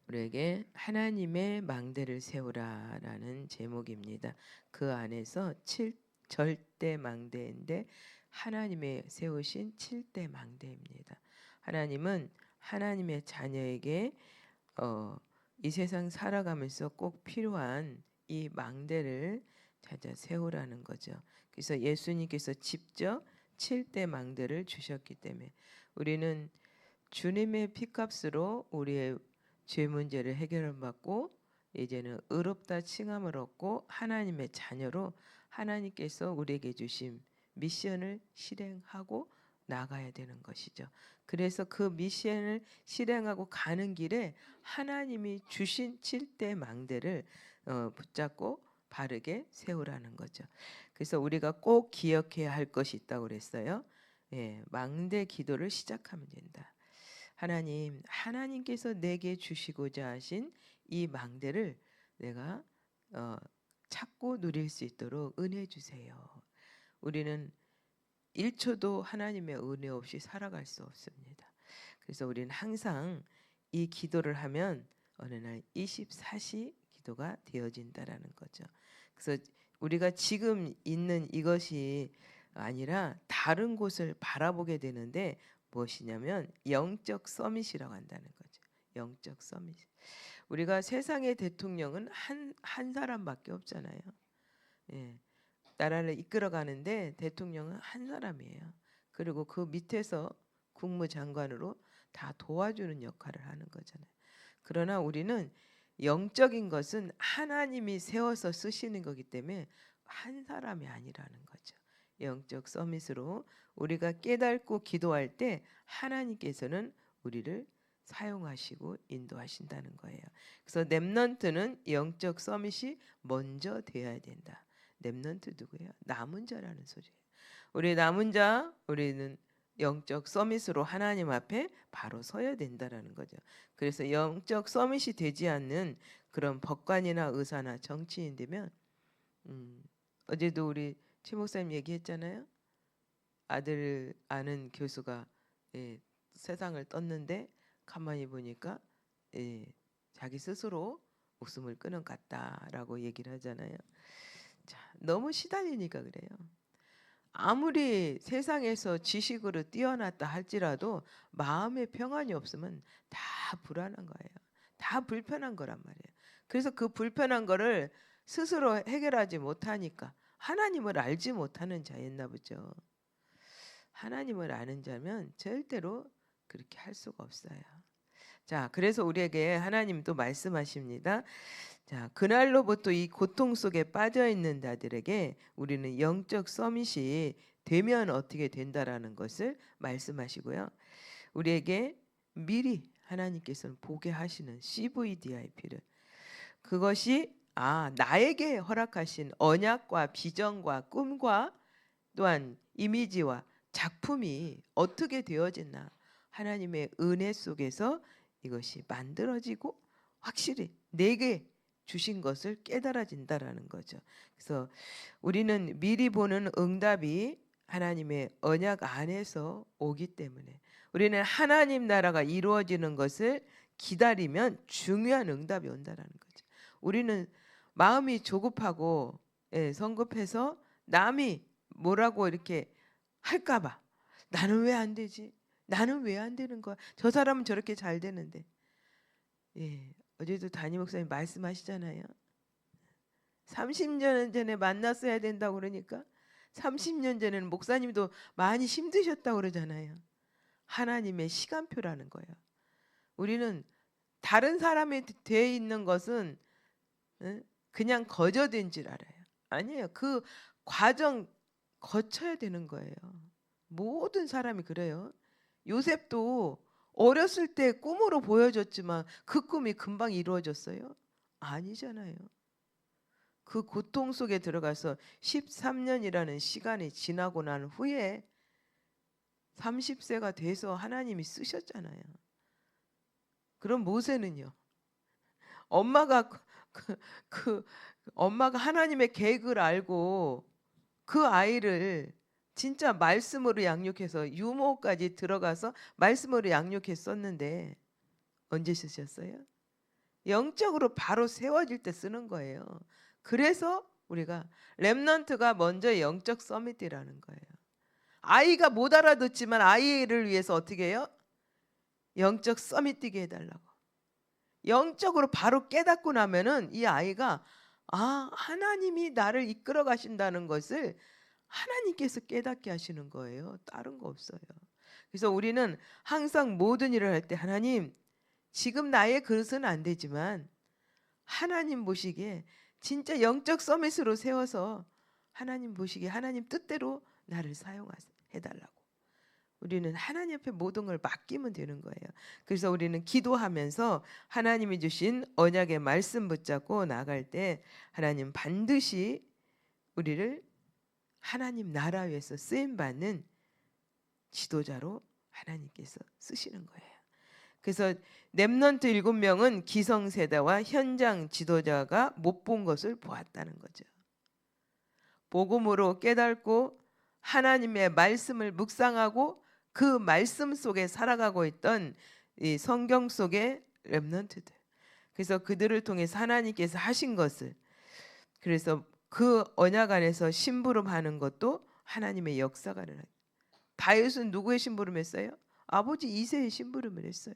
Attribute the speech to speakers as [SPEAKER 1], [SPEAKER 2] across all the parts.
[SPEAKER 1] 우리에게 하나님의 망대를 세우라라는 제목입니다. 그 안에서 절대 망대인데 하나님의 세우신 7대 망대입니다. 하나님은 하나님의 자녀에게 이 세상 살아가면서 꼭 필요한 이 망대를 찾아 세우라는 거죠. 그래서 예수님께서 직접 7대 망대를 주셨기 때문에 우리는 주님의 피값으로 우리의 죄 문제를 해결받고 이제는 의롭다 칭함을 얻고 하나님의 자녀로 하나님께서 우리에게 주신 미션을 실행하고 나가야 되는 것이죠. 그래서 그 미션을 실행하고 가는 길에 하나님이 주신 7대 망대를 붙잡고 바르게 세우라는 거죠. 그래서 우리가 꼭 기억해야 할 것이 있다고 그랬어요. 예, 망대 기도를 시작하면 된다. 하나님께서 내게 주시고자 하신 이 망대를 내가 찾고 누릴 수 있도록 은혜 주세요. 우리는 1초도 하나님의 은혜 없이 살아갈 수 없습니다. 그래서 우리는 항상 이 기도를 하면 어느 날 24시 기도가 되어진다라는 거죠. 그래서 우리가 지금 있는 이것이 아니라 다른 곳을 바라보게 되는데 무엇이냐면 영적 서밋이라고 한다는 거죠. 영적 서밋. 우리가 세상의 대통령은 한 사람밖에 없잖아요. 예. 나라를 이끌어가는데 대통령은 한 사람이에요. 그리고 그 밑에서 국무장관으로 다 도와주는 역할을 하는 거잖아요. 그러나 우리는 영적인 것은 하나님이 세워서 쓰시는 거기 때문에 한 사람이 아니라는 거죠. 영적 서밋으로 우리가 깨닫고 기도할 때 하나님께서는 우리를 사용하시고 인도하신다는 거예요. 그래서 렘넌트는 영적 서밋이 먼저 되어야 된다. 렘넌트 누구예요? 남은 자라는 소리예요. 우리 남은 자, 우리는 영적 서밋으로 하나님 앞에 바로 서야 된다라는 거죠. 그래서 영적 서밋이 되지 않는 그런 법관이나 의사나 정치인 되면 어제도 우리 최 목사님 얘기했잖아요. 아들 아는 교수가 세상을 떴는데 가만히 보니까 자기 스스로 목숨을 끊은 것 같다라고 얘기를 하잖아요. 자, 너무 시달리니까 그래요. 아무리 세상에서 지식으로 뛰어났다 할지라도 마음의 평안이 없으면 다 불안한 거예요. 다 불편한 거란 말이에요. 그래서 그 불편한 거를 스스로 해결하지 못하니까 하나님을 알지 못하는 자였나 보죠. 하나님을 아는 자면 절대로 그렇게 할 수가 없어요. 자, 그래서 우리에게 하나님 또 말씀하십니다. 자, 그날로부터 이 고통 속에 빠져 있는 자들에게 우리는 영적 서밋이 되면 어떻게 된다라는 것을 말씀하시고요. 우리에게 미리 하나님께서는 보게 하시는 CVDIP를 그것이 나에게 허락하신 언약과 비전과 꿈과 또한 이미지와 작품이 어떻게 되어졌나 하나님의 은혜 속에서 이것이 만들어지고 확실히 내게 주신 것을 깨달아진다라는 거죠. 그래서 우리는 미리 보는 응답이 하나님의 언약 안에서 오기 때문에 우리는 하나님 나라가 이루어지는 것을 기다리면 중요한 응답이 온다라는 거죠. 우리는 마음이 조급하고 성급해서 남이 뭐라고 이렇게 할까봐 나는 왜 안 되지? 나는 왜 안 되는 거야? 저 사람은 저렇게 잘 되는데. 어제도 담임 목사님 말씀하시잖아요. 30년 전에 만났어야 된다고 그러니까 30년 전에는 목사님도 많이 힘드셨다고 그러잖아요. 하나님의 시간표라는 거예요. 우리는 다른 사람이 돼 있는 것은 그냥 거저된 줄 알아요. 아니에요. 그 과정 거쳐야 되는 거예요. 모든 사람이 그래요. 요셉도 어렸을 때 꿈으로 보여줬지만 그 꿈이 금방 이루어졌어요? 아니잖아요. 그 고통 속에 들어가서 13년이라는 시간이 지나고 난 후에 30세가 돼서 하나님이 쓰셨잖아요. 그럼 모세는요? 엄마가 엄마가 하나님의 계획을 알고 그 아이를 진짜 말씀으로 양육해서 유모까지 들어가서 말씀으로 양육했었는데 언제 쓰셨어요? 영적으로 바로 세워질 때 쓰는 거예요. 그래서 우리가 렘넌트가 먼저 영적 서밋이라는 거예요. 아이가 못 알아듣지만 아이를 위해서 어떻게 해요? 영적 서밋 뛰게 해달라고. 영적으로 바로 깨닫고 나면은 이 아이가 하나님이 나를 이끌어 가신다는 것을 하나님께서 깨닫게 하시는 거예요. 다른 거 없어요. 그래서 우리는 항상 모든 일을 할 때 하나님, 지금 나의 그릇은 안 되지만 하나님 보시기에 진짜 영적 서밋으로 세워서 하나님 보시기에 하나님 뜻대로 나를 사용해달라고. 우리는 하나님 앞에 모든 걸 맡기면 되는 거예요. 그래서 우리는 기도하면서 하나님이 주신 언약의 말씀 붙잡고 나갈 때 하나님 반드시 우리를 하나님 나라 위해서 쓰임받는 지도자로 하나님께서 쓰시는 거예요. 그래서 렘넌트 7명은 기성세대와 현장 지도자가 못 본 것을 보았다는 거죠. 복음으로 깨닫고 하나님의 말씀을 묵상하고 그 말씀 속에 살아가고 있던 이 성경 속의 렘넌트들. 그래서 그들을 통해서 하나님께서 하신 것을, 그래서 그 언약 안에서 심부름하는 것도 하나님의 역사가 일어나요. 다윗은 누구의 심부름했어요? 아버지 이새의 심부름을 했어요.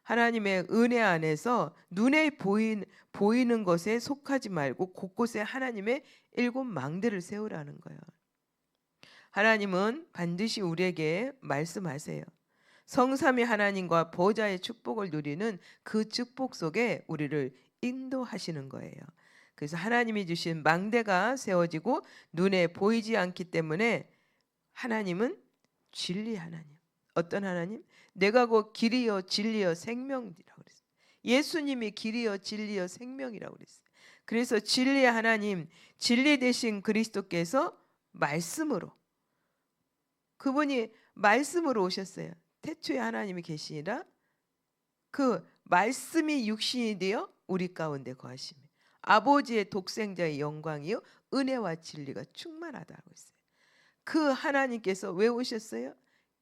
[SPEAKER 1] 하나님의 은혜 안에서 눈에 보이는 것에 속하지 말고 곳곳에 하나님의 7망대를 세우라는 거예요. 하나님은 반드시 우리에게 말씀하세요. 성삼위 하나님과 보좌의 축복을 누리는 그 축복 속에 우리를 인도하시는 거예요. 그래서 하나님이 주신 망대가 세워지고 눈에 보이지 않기 때문에 하나님은 진리 하나님. 어떤 하나님? 내가 곧 길이요 진리요 생명이라고 그랬어요. 예수님이 길이요 진리요 생명이라고 그랬어요. 그래서 진리의 하나님, 진리 되신 그리스도께서 말씀으로, 그분이 말씀으로 오셨어요. 태초에 하나님이 계시니라 그 말씀이 육신이 되어 우리 가운데 거하시며 아버지의 독생자의 영광이요 은혜와 진리가 충만하다고 했어요. 그 하나님께서 왜 오셨어요?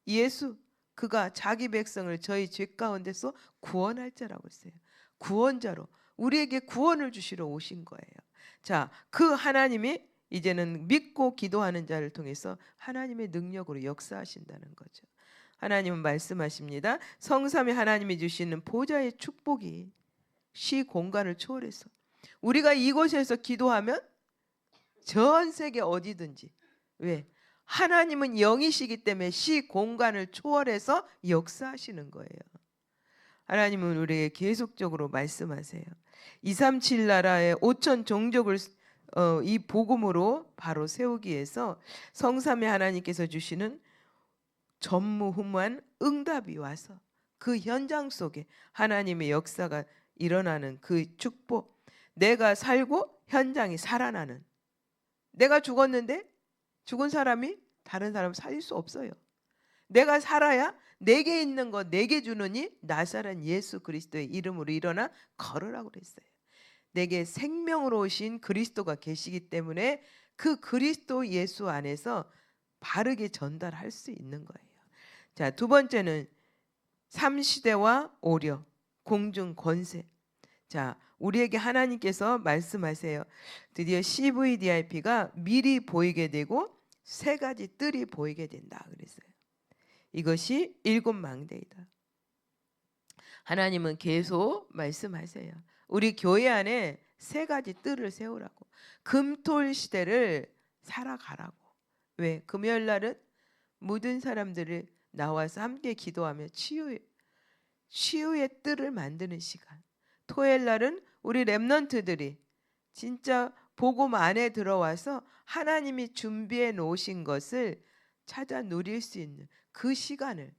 [SPEAKER 1] 예수, 그가 자기 백성을 저희 죄 가운데서 구원할 자라고 했어요. 구원자로 우리에게 구원을 주시러 오신 거예요. 자, 그 하나님이 이제는 믿고 기도하는 자를 통해서 하나님의 능력으로 역사하신다는 거죠. 하나님은 말씀하십니다. 성삼위 하나님이 주시는 보좌의 축복이 시 공간을 초월해서 우리가 이곳에서 기도하면 전 세계 어디든지, 왜? 하나님은 영이시기 때문에 시 공간을 초월해서 역사하시는 거예요. 하나님은 우리에게 계속적으로 말씀하세요. 237 나라의 5천 종족을 이 복음으로 바로 세우기 위해서 성삼위 하나님께서 주시는 전무후무한 응답이 와서 그 현장 속에 하나님의 역사가 일어나는 그 축복, 내가 살고 현장이 살아나는, 내가 죽었는데 죽은 사람이 다른 사람 살릴 수 없어요. 내가 살아야 내게 있는 것 내게 주느니 나사렛 예수 그리스도의 이름으로 일어나 걸으라고 그랬어요. 내게 생명으로 오신 그리스도가 계시기 때문에 그 그리스도 예수 안에서 바르게 전달할 수 있는 거예요. 자, 두 번째는 3시대와 오력, 공중 권세. 자, 우리에게 하나님께서 말씀하세요. 드디어 CVDIP가 미리 보이게 되고 세 가지 뜰이 보이게 된다 그랬어요. 이것이 7망대이다. 하나님은 계속 말씀하세요. 우리 교회 안에 세 가지 뜰을 세우라고. 금토일 시대를 살아가라고. 왜? 금요일 날은 모든 사람들을 나와서 함께 기도하며 치유의 뜰을 만드는 시간. 토요일 날은 우리 렘넌트들이 진짜 복음 안에 들어와서 하나님이 준비해 놓으신 것을 찾아 누릴 수 있는 그 시간을,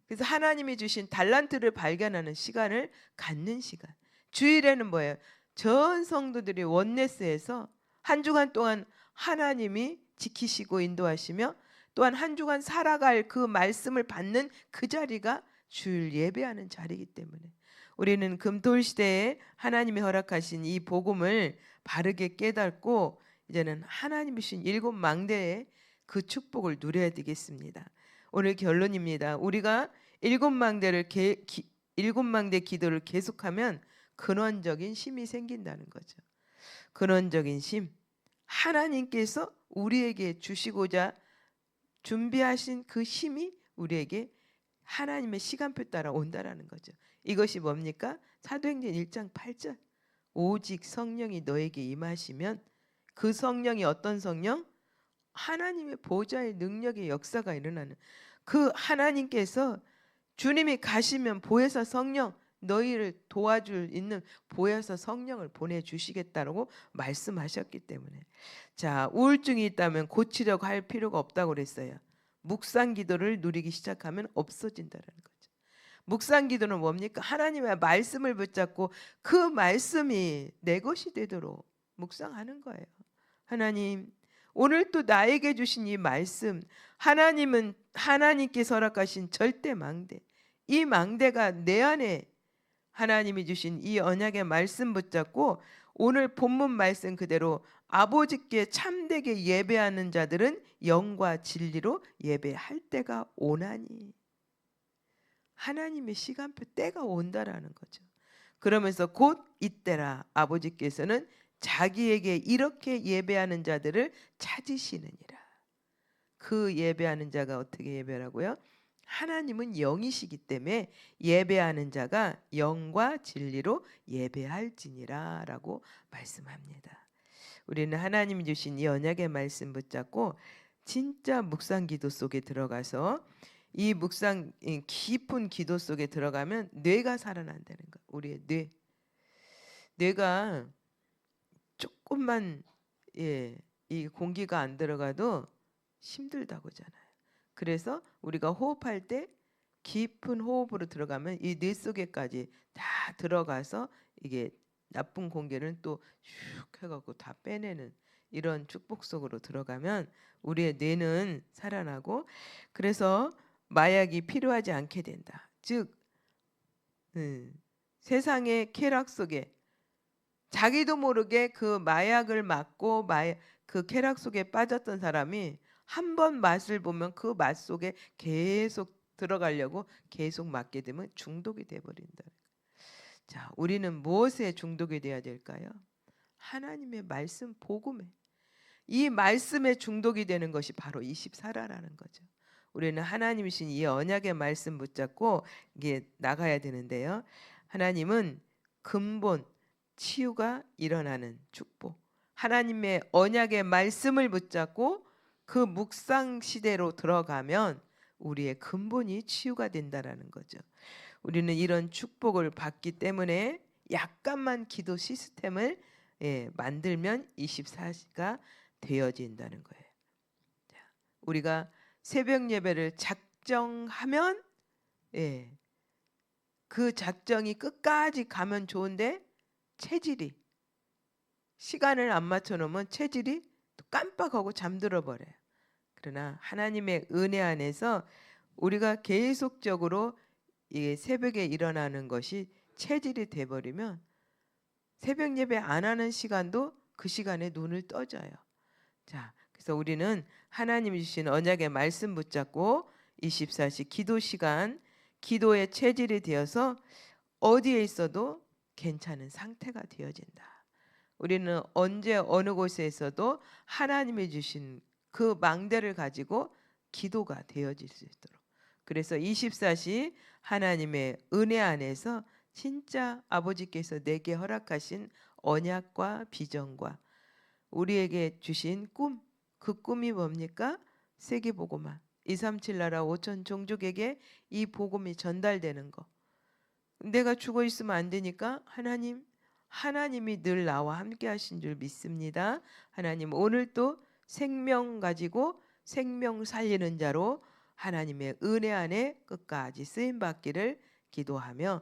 [SPEAKER 1] 그래서 하나님이 주신 달란트를 발견하는 시간을 갖는 시간. 주일에는 뭐예요? 전 성도들이 원네스에서 한 주간 동안 하나님이 지키시고 인도하시며 또한 한 주간 살아갈 그 말씀을 받는 그 자리가 주일 예배하는 자리이기 때문에 우리는 금토일 시대에 하나님이 허락하신 이 복음을 바르게 깨닫고 이제는 하나님이 주신 7망대의 그 축복을 누려야 되겠습니다. 오늘 결론입니다. 우리가 7망대 기도를 계속하면 근원적인 힘이 생긴다는 거죠. 근원적인 힘, 하나님께서 우리에게 주시고자 준비하신 그 힘이 우리에게 하나님의 시간표 따라 온다라는 거죠. 이것이 뭡니까? 사도행전 1장 8절. 오직 성령이 너에게 임하시면, 그 성령이 어떤 성령? 하나님의 보좌의 능력의 역사가 일어나는, 그 하나님께서 주님이 가시면 보혜사 성령, 너희를 도와줄 있는 보혜사 성령을 보내주시겠다라고 말씀하셨기 때문에, 자, 우울증이 있다면 고치려고 할 필요가 없다고 그랬어요. 묵상 기도를 누리기 시작하면 없어진다는 거죠. 묵상 기도는 뭡니까? 하나님의 말씀을 붙잡고 그 말씀이 내 것이 되도록 묵상하는 거예요. 하나님, 오늘 또 나에게 주신 이 말씀, 하나님은 하나님께서 허락하신 절대 망대, 이 망대가 내 안에 하나님이 주신 이 언약의 말씀 붙잡고 오늘 본문 말씀 그대로 아버지께 참되게 예배하는 자들은 영과 진리로 예배할 때가 오나니, 하나님의 시간표 때가 온다라는 거죠. 그러면서 곧 이때라 아버지께서는 자기에게 이렇게 예배하는 자들을 찾으시느니라. 그 예배하는 자가 어떻게 예배라고요? 하나님은 영이시기 때문에 예배하는 자가 영과 진리로 예배할지니라 라고 말씀합니다. 우리는 하나님이 주신 이 언약의 말씀 붙잡고 진짜 묵상 기도 속에 들어가서 이 묵상 깊은 기도 속에 들어가면 뇌가 살아난다는 거. 우리의 뇌가 조금만 이 공기가 안 들어가도 힘들다고 하잖아요. 그래서 우리가 호흡할 때 깊은 호흡으로 들어가면 이 뇌 속에까지 다 들어가서 이게 나쁜 공기를 또 슉 해갖고 다 빼내는 이런 축복 속으로 들어가면 우리의 뇌는 살아나고, 그래서 마약이 필요하지 않게 된다. 즉 세상의 쾌락 속에 자기도 모르게 그 마약을 맞고 그 쾌락 속에 빠졌던 사람이 한 번 맛을 보면 그 맛 속에 계속 들어가려고 계속 맞게 되면 중독이 돼버린다. 자, 우리는 무엇에 중독이 돼야 될까요? 하나님의 말씀 복음에. 이 말씀에 중독이 되는 것이 바로 24라라는 거죠. 우리는 하나님이신 이 언약의 말씀 붙잡고 이게 나가야 되는데요. 하나님은 근본 치유가 일어나는 축복, 하나님의 언약의 말씀을 붙잡고 그 묵상 시대로 들어가면 우리의 근본이 치유가 된다라는 거죠. 우리는 이런 축복을 받기 때문에 약간만 기도 시스템을 만들면 24시가 되어진다는 거예요. 자, 우리가 새벽 예배를 작정하면 그 작정이 끝까지 가면 좋은데 체질이 시간을 안 맞춰 놓으면 체질이 또 깜빡하고 잠들어 버려요. 그러나 하나님의 은혜 안에서 우리가 계속적으로 이 새벽에 일어나는 것이 체질이 돼버리면 새벽 예배 안 하는 시간도 그 시간에 눈을 떠져요. 자, 그래서 우리는 하나님이 주신 언약의 말씀 붙잡고 24시 기도 시간, 기도의 체질이 되어서 어디에 있어도 괜찮은 상태가 되어진다. 우리는 언제 어느 곳에서도 하나님이 주신 그 망대를 가지고 기도가 되어질 수 있도록, 그래서 24시 하나님의 은혜 안에서 진짜 아버지께서 내게 허락하신 언약과 비전과 우리에게 주신 꿈, 그 꿈이 뭡니까? 세계복음화 237 나라 5천 종족에게 이 복음이 전달되는 거. 내가 죽어 있으면 안 되니까 하나님이 늘 나와 함께 하신 줄 믿습니다. 하나님 오늘도 생명 가지고 생명 살리는 자로 하나님의 은혜 안에 끝까지 쓰임 받기를 기도하며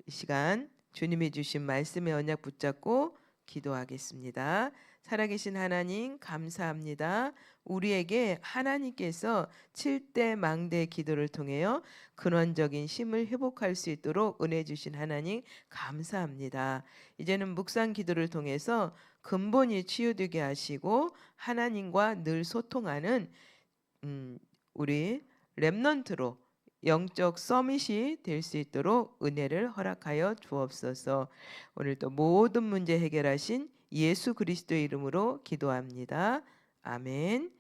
[SPEAKER 1] 이 시간 주님이 주신 말씀의 언약 붙잡고 기도하겠습니다. 살아계신 하나님 감사합니다. 우리에게 하나님께서 7대 망대 기도를 통하여 근원적인 힘을 회복할 수 있도록 은혜 주신 하나님 감사합니다. 이제는 묵상 기도를 통해서 근본이 치유되게 하시고 하나님과 늘 소통하는 우리 렘넌트로 영적 서밋이 될 수 있도록 은혜를 허락하여 주옵소서. 오늘도 모든 문제 해결하신 예수 그리스도의 이름으로 기도합니다. 아멘.